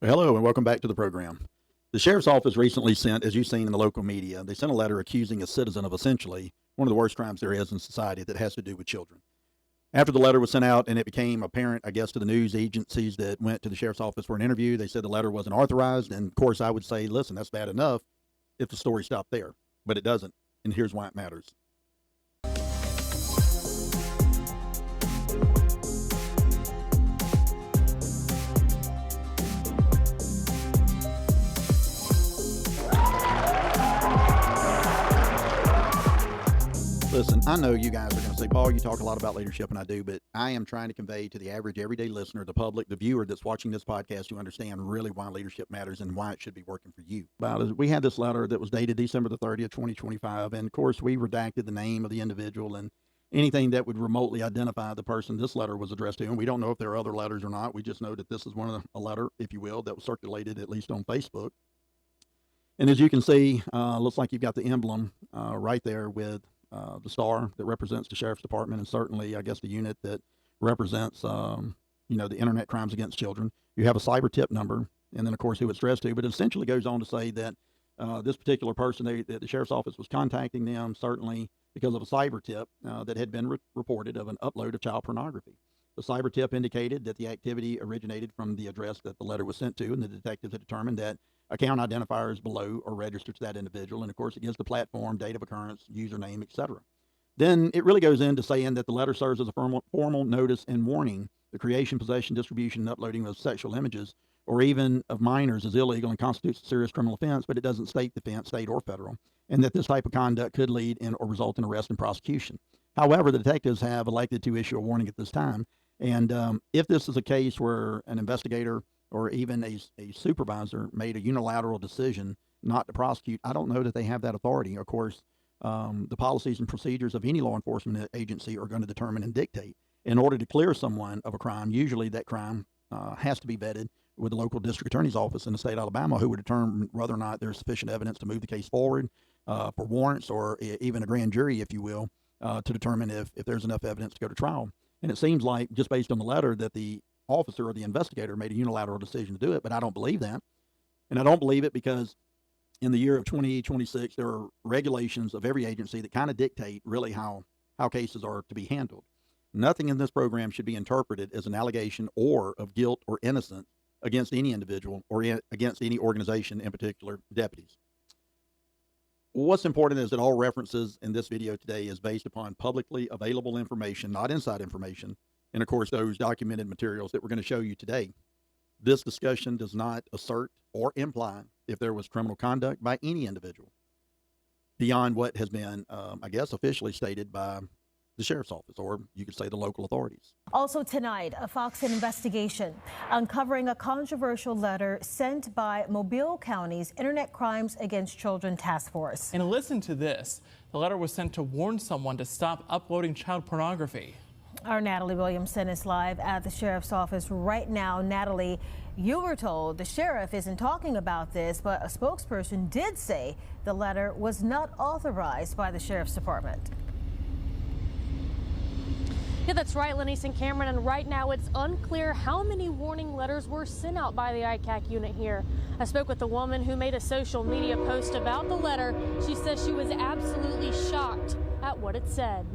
Hello and welcome back to the program. The sheriff's office recently sent, as you've seen in the local media, they sent a letter accusing a citizen of essentially one of the worst crimes there is in society that has to do with children. After the letter was sent out and it became apparent, I guess, to the news agencies that went to the sheriff's office for an interview, they said the letter wasn't authorized. And of course, I would say, listen, that's bad enough if the story stopped there, but it doesn't. And here's why it matters. Listen, I know you guys are going to say, Paul, you talk a lot about leadership, and I do, but I am trying to convey to the average everyday listener, the public, the viewer that's watching this podcast, to understand really why leadership matters and why it should be working for you. We had this letter that was dated December the 30th, 2025, and of course, we redacted the name of the individual and anything that would remotely identify the person this letter was addressed to. And we don't know if there are other letters or not. We just know that this is a letter, if you will, that was circulated at least on Facebook. And as you can see, looks like you've got the emblem right there with the star that represents the sheriff's department, and certainly, I guess, the unit that represents, the internet crimes against children. You have a cyber tip number, and then, of course, who it's addressed to. But it essentially goes on to say that this particular person, the sheriff's office was contacting them certainly because of a cyber tip that had been reported of an upload of child pornography. The cyber tip indicated that the activity originated from the address that the letter was sent to, and the detectives had determined that account identifiers below are registered to that individual. And of course, it gives the platform, date of occurrence, username, etc. Then it really goes into saying that the letter serves as a formal notice and warning. The creation, possession, distribution, and uploading of sexual images or even of minors is illegal and constitutes a serious criminal offense, but it doesn't state the offense, state or federal, and that this type of conduct could lead in or result in arrest and prosecution. However, the detectives have elected to issue a warning at this time. And if this is a case where an investigator or even a supervisor made a unilateral decision not to prosecute, I don't know that they have that authority. Of course, the policies and procedures of any law enforcement agency are going to determine and dictate. In order to clear someone of a crime, usually that crime has to be vetted with the local district attorney's office in the state of Alabama, who would determine whether or not there's sufficient evidence to move the case forward for warrants or even a grand jury, if you will, to determine if there's enough evidence to go to trial. And it seems like, just based on the letter, that the officer or the investigator made a unilateral decision to do it, but I don't believe that. And I don't believe it because in the year of 2026, there are regulations of every agency that kind of dictate really how cases are to be handled. Nothing in this program should be interpreted as an allegation or of guilt or innocence against any individual or against any organization, in particular deputies. What's important is that all references in this video today is based upon publicly available information, not inside information, and of course those documented materials that we're going to show you today. This discussion does not assert or imply if there was criminal conduct by any individual beyond what has been, I guess, officially stated by the sheriff's office, or you could say the local authorities. Also tonight, a Fox investigation uncovering a controversial letter sent by Mobile County's Internet Crimes Against Children Task Force. And listen to this. The letter was sent to warn someone to stop uploading child pornography. Our Natalie Williamson is live at the sheriff's office right now. Natalie, you were told the sheriff isn't talking about this, but a spokesperson did say the letter was not authorized by the sheriff's department. Yeah, that's right, Lenise and Cameron, and right now it's unclear how many warning letters were sent out by the ICAC unit here. I spoke with a woman who made a social media post about the letter. She says she was absolutely shocked at what it said.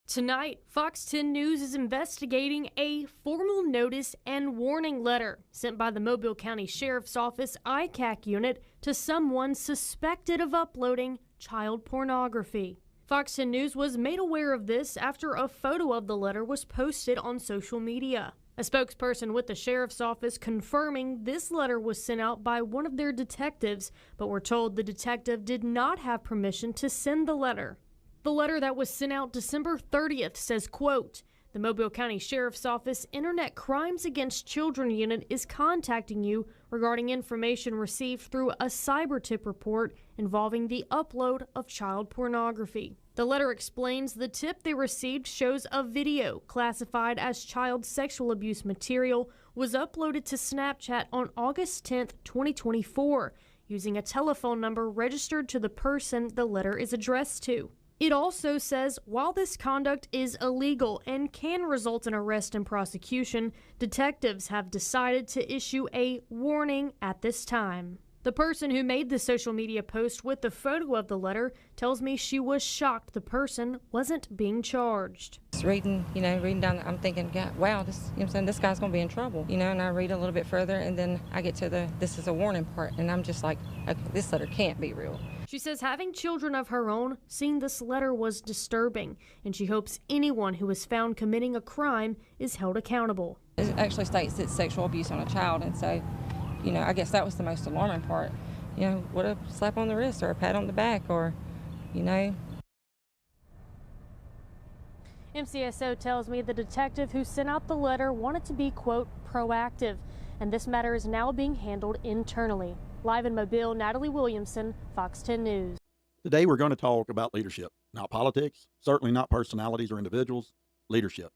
Tonight, Fox 10 News is investigating a formal notice and warning letter sent by the Mobile County Sheriff's Office ICAC unit to someone suspected of uploading child pornography. Fox 10 News was made aware of this after a photo of the letter was posted on social media. A spokesperson with the sheriff's office confirming this letter was sent out by one of their detectives, but we're told the detective did not have permission to send the letter. The letter that was sent out December 30th says, quote, "The Mobile County Sheriff's Office Internet Crimes Against Children Unit is contacting you regarding information received through a cyber tip report involving the upload of child pornography." The letter explains the tip they received shows a video classified as child sexual abuse material was uploaded to Snapchat on August 10th, 2024, using a telephone number registered to the person the letter is addressed to. It also says while this conduct is illegal and can result in arrest and prosecution, detectives have decided to issue a warning at this time. The person who made the social media post with the photo of the letter tells me she was shocked the person wasn't being charged. Just reading down, I'm thinking, God, wow, this guy's going to be in trouble, and I read a little bit further, and then I get to this is a warning part, and I'm just like, okay, this letter can't be real. She says having children of her own, seeing this letter was disturbing, and she hopes anyone who is found committing a crime is held accountable. It actually states it's sexual abuse on a child, and so, I guess that was the most alarming part. What a slap on the wrist or a pat on the back or, MCSO tells me the detective who sent out the letter wanted to be, quote, proactive, and this matter is now being handled internally. Live in Mobile, Natalie Williamson, Fox 10 News. Today we're going to talk about leadership, not politics, certainly not personalities or individuals, leadership.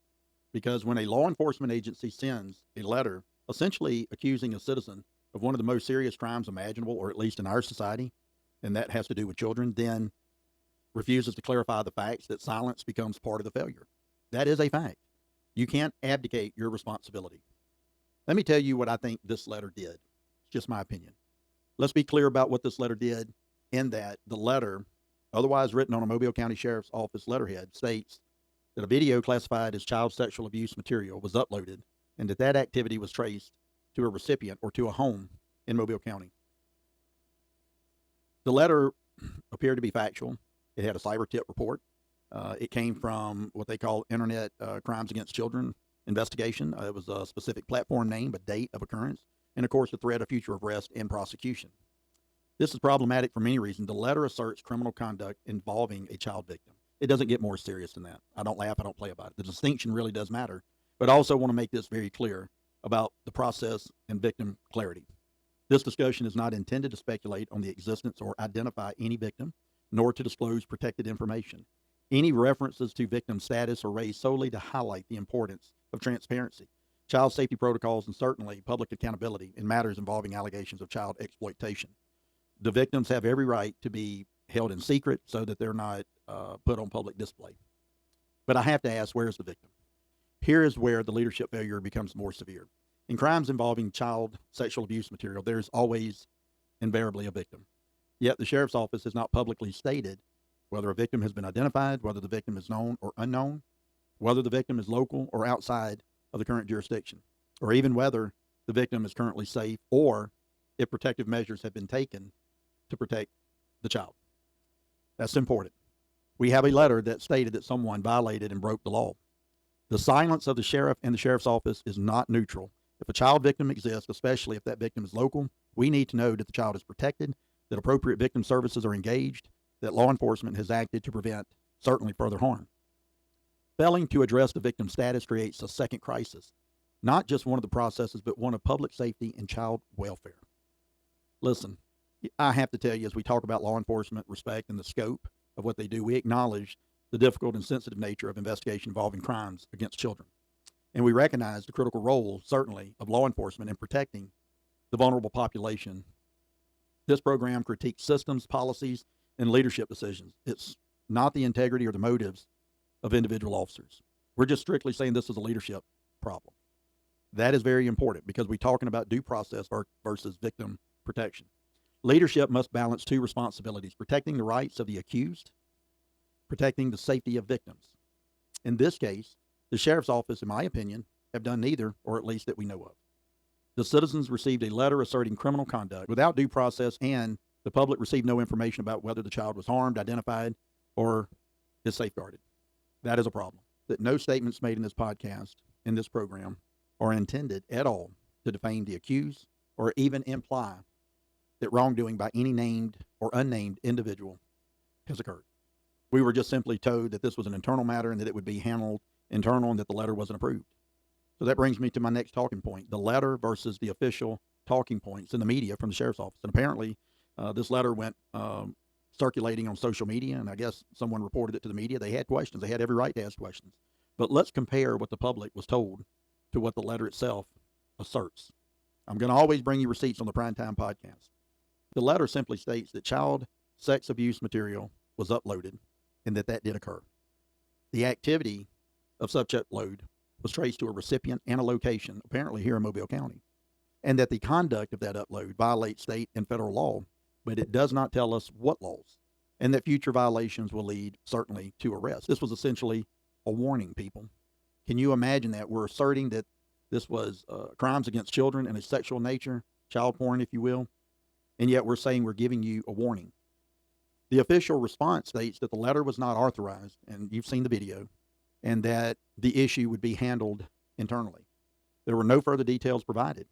Because when a law enforcement agency sends a letter essentially accusing a citizen of one of the most serious crimes imaginable, or at least in our society, and that has to do with children, then refuses to clarify the facts, that silence becomes part of the failure. That is a fact. You can't abdicate your responsibility. Let me tell you what I think this letter did. It's just my opinion. Let's be clear about what this letter did, in that the letter, otherwise written on a Mobile County Sheriff's Office letterhead, states that a video classified as child sexual abuse material was uploaded and that activity was traced to a recipient or to a home in Mobile County. The letter appeared to be factual. It had a cyber tip report. It came from what they call Internet Crimes Against Children investigation. It was a specific platform name, a date of occurrence, and of course, the threat of future arrest and prosecution. This is problematic for many reasons. The letter asserts criminal conduct involving a child victim. It doesn't get more serious than that. I don't laugh, I don't play about it. The distinction really does matter. But I also want to make this very clear about the process and victim clarity. This discussion is not intended to speculate on the existence or identify any victim, nor to disclose protected information. Any references to victim status are raised solely to highlight the importance of transparency, child safety protocols, and certainly public accountability in matters involving allegations of child exploitation. The victims have every right to be held in secret so that they're not put on public display. But I have to ask, where's the victim? Here is where the leadership failure becomes more severe. In crimes involving child sexual abuse material, there's always invariably a victim. Yet the sheriff's office has not publicly stated whether a victim has been identified, whether the victim is known or unknown, whether the victim is local or outside of the current jurisdiction, or even whether the victim is currently safe, or if protective measures have been taken to protect the child. That's important. We have a letter that stated that someone violated and broke the law. The silence of the sheriff and the sheriff's office is not neutral. If a child victim exists, especially if that victim is local, we need to know that the child is protected, that appropriate victim services are engaged, that law enforcement has acted to prevent certainly further harm. Failing to address the victim status creates a second crisis, not just one of the processes, but one of public safety and child welfare. Listen, I have to tell you, as we talk about law enforcement, respect, and the scope of what they do, we acknowledge the difficult and sensitive nature of investigation involving crimes against children. And we recognize the critical role, certainly, of law enforcement in protecting the vulnerable population. This program critiques systems, policies, and leadership decisions. It's not the integrity or the motives of individual officers. We're just strictly saying this is a leadership problem. That is very important because we're talking about due process versus victim protection. Leadership must balance two responsibilities: protecting the rights of the accused, protecting the safety of victims. In this case, the sheriff's office, in my opinion, have done neither, or at least that we know of. The citizens received a letter asserting criminal conduct without due process, and the public received no information about whether the child was harmed, identified, or is safeguarded. That is a problem. That no statements made in this podcast, in this program, are intended at all to defame the accused or even imply that wrongdoing by any named or unnamed individual has occurred. We were just simply told that this was an internal matter and that it would be handled internal and that the letter wasn't approved. So that brings me to my next talking point, the letter versus the official talking points in the media from the sheriff's office. And apparently this letter went circulating on social media, and I guess someone reported it to the media. They had questions. They had every right to ask questions. But let's compare what the public was told to what the letter itself asserts. I'm going to always bring you receipts on the Primetime podcast. The letter simply states that child sex abuse material was uploaded and that did occur. The activity of such upload was traced to a recipient and a location, apparently here in Mobile County, and that the conduct of that upload violates state and federal law, but it does not tell us what laws, and that future violations will lead certainly to arrest. This was essentially a warning, people. Can you imagine that? We're asserting that this was crimes against children and a sexual nature, child porn, if you will, and yet we're saying we're giving you a warning. The official response states that the letter was not authorized, and you've seen the video, and that the issue would be handled internally. There were no further details provided.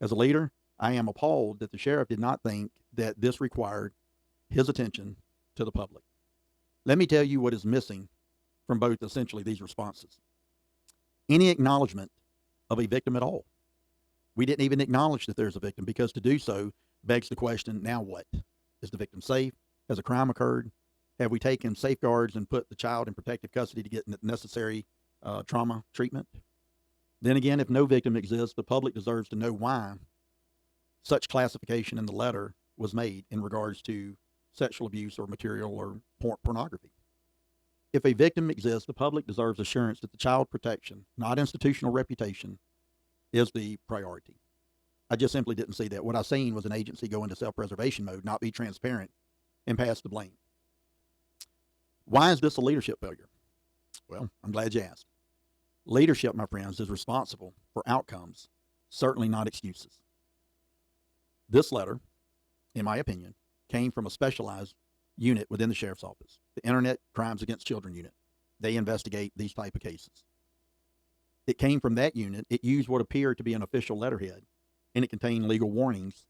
As a leader, I am appalled that the sheriff did not think that this required his attention to the public. Let me tell you what is missing from both essentially these responses. Any acknowledgement of a victim at all. We didn't even acknowledge that there's a victim, because to do so begs the question, now what? Is the victim safe? Has a crime occurred? Have we taken safeguards and put the child in protective custody to get necessary trauma treatment? Then again, if no victim exists, the public deserves to know why such classification in the letter was made in regards to sexual abuse or material or pornography. If a victim exists, the public deserves assurance that the child protection, not institutional reputation, is the priority. I just simply didn't see that. What I seen was an agency go into self-preservation mode, not be transparent, and pass the blame. Why is this a leadership failure? Well, I'm glad you asked. Leadership, my friends, is responsible for outcomes, certainly not excuses. This letter, in my opinion, came from a specialized unit within the sheriff's office, the Internet Crimes Against Children unit. They investigate these type of cases. It came from that unit. It used what appeared to be an official letterhead, and it contained legal warnings,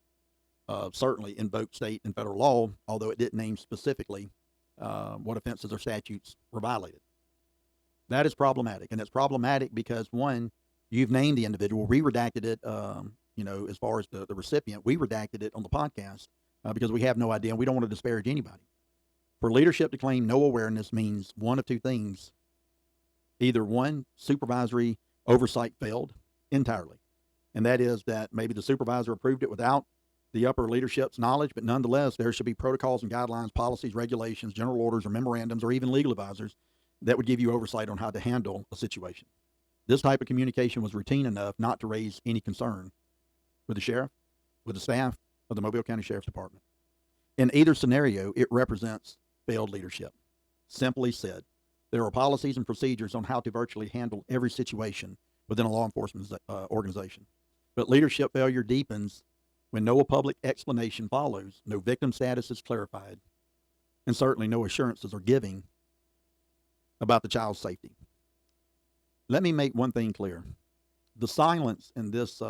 certainly invoked state and federal law, although it didn't name specifically what offenses or statutes were violated. That is problematic, and it's problematic because, one, you've named the individual. We redacted it, as far as the recipient. We redacted it on the podcast because we have no idea, and we don't want to disparage anybody. For leadership to claim no awareness means one of two things. Either one, supervisory oversight failed entirely, and that is that maybe the supervisor approved it without the upper leadership's knowledge, but nonetheless, there should be protocols and guidelines, policies, regulations, general orders, or memorandums, or even legal advisors that would give you oversight on how to handle a situation. This type of communication was routine enough not to raise any concern with the sheriff, with the staff of the Mobile County Sheriff's Department. In either scenario, it represents failed leadership. Simply said, there are policies and procedures on how to virtually handle every situation within a law enforcement organization. But leadership failure deepens when no public explanation follows, no victim status is clarified, and certainly no assurances are given about the child's safety. Let me make one thing clear. The silence in this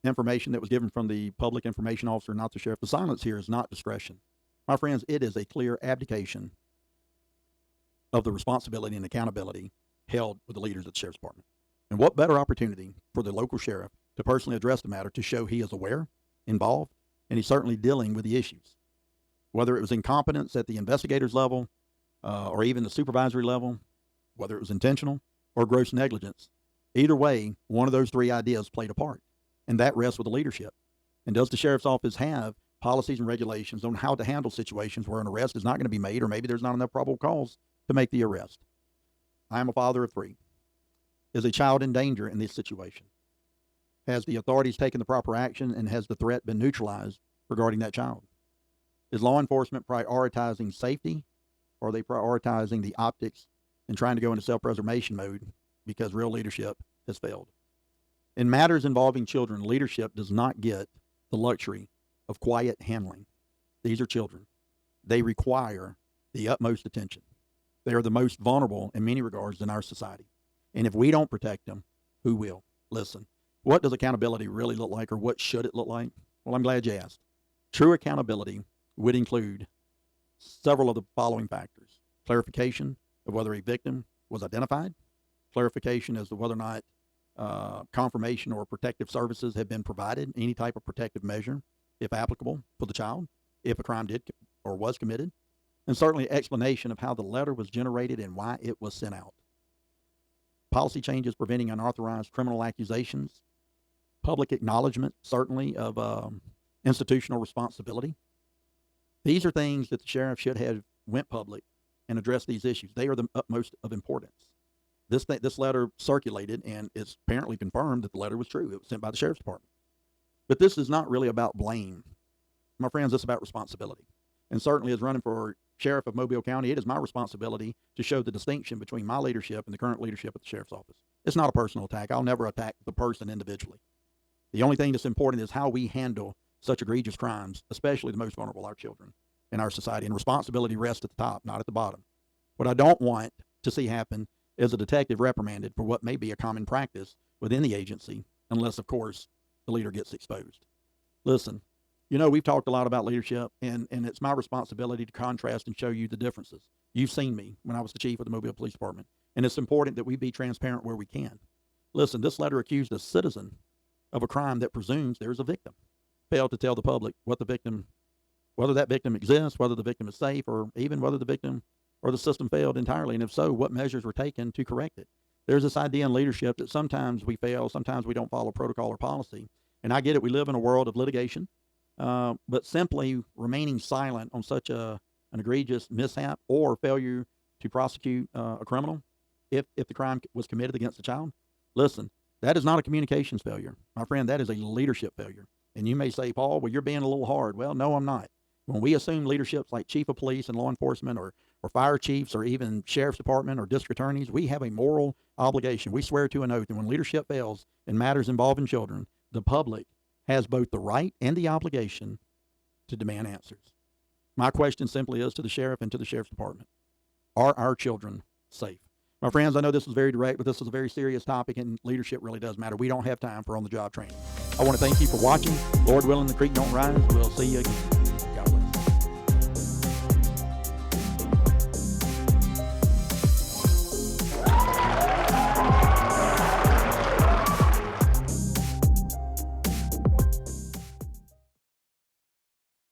information that was given from the public information officer, not the sheriff, the silence here is not discretion. My friends, it is a clear abdication of the responsibility and accountability held with the leaders of the sheriff's department. And what better opportunity for the local sheriff to personally address the matter to show he is aware, involved, and he's certainly dealing with the issues. Whether it was incompetence at the investigator's level or even the supervisory level, whether it was intentional or gross negligence, either way, one of those three ideas played a part, and that rests with the leadership. And does the sheriff's office have policies and regulations on how to handle situations where an arrest is not going to be made, or maybe there's not enough probable cause to make the arrest? I am a father of three. Is a child in danger in this situation? Has the authorities taken the proper action, and has the threat been neutralized regarding that child? Is law enforcement prioritizing safety, or are they prioritizing the optics and trying to go into self-preservation mode because real leadership has failed? In matters involving children, leadership does not get the luxury of quiet handling. These are children. They require the utmost attention. They are the most vulnerable in many regards in our society. And if we don't protect them, who will? Listen, what does accountability really look like, or what should it look like? Well, I'm glad you asked. True accountability would include several of the following factors: clarification of whether a victim was identified, clarification as to whether or not confirmation or protective services have been provided, any type of protective measure, if applicable, for the child, if a crime did or was committed, and certainly explanation of how the letter was generated and why it was sent out. Policy changes preventing unauthorized criminal accusations, public acknowledgement, certainly, of institutional responsibility. These are things that the sheriff should have went public and address these issues. They are the utmost of importance. This letter circulated, and it's apparently confirmed that the letter was true. It was sent by the sheriff's department. But this is not really about blame. My friends, it's about responsibility. And certainly as running for sheriff of Mobile County, it is my responsibility to show the distinction between my leadership and the current leadership at the sheriff's office. It's not a personal attack. I'll never attack the person individually. The only thing that's important is how we handle such egregious crimes, especially the most vulnerable, our children, in our society. And responsibility rests at the top, not at the bottom. What I don't want to see happen is a detective reprimanded for what may be a common practice within the agency, unless, of course, the leader gets exposed. Listen, we've talked a lot about leadership, and it's my responsibility to contrast and show you the differences. You've seen me when I was the chief of the Mobile Police Department, and it's important that we be transparent where we can. Listen, this letter accused a citizen of a crime that presumes there's a victim. Failed to tell the public whether that victim exists, whether the victim is safe, or even whether the victim or the system failed entirely, and if so, what measures were taken to correct it. There's this idea in leadership that sometimes we fail, sometimes we don't follow protocol or policy, and I get it. We live in a world of litigation, but simply remaining silent on such an egregious mishap or failure to prosecute a criminal if the crime was committed against a child, listen, that is not a communications failure. My friend, that is a leadership failure. And you may say, Paul, well, you're being a little hard. Well, no, I'm not. When we assume leaderships like chief of police and law enforcement or fire chiefs or even sheriff's department or district attorneys, we have a moral obligation. We swear to an oath. And when leadership fails in matters involving children, the public has both the right and the obligation to demand answers. My question simply is to the sheriff and to the sheriff's department. Are our children safe? My friends, I know this was very direct, but this is a very serious topic, and leadership really does matter. We don't have time for on-the-job training. I want to thank you for watching. Lord willing, the creek don't rise. We'll see you again.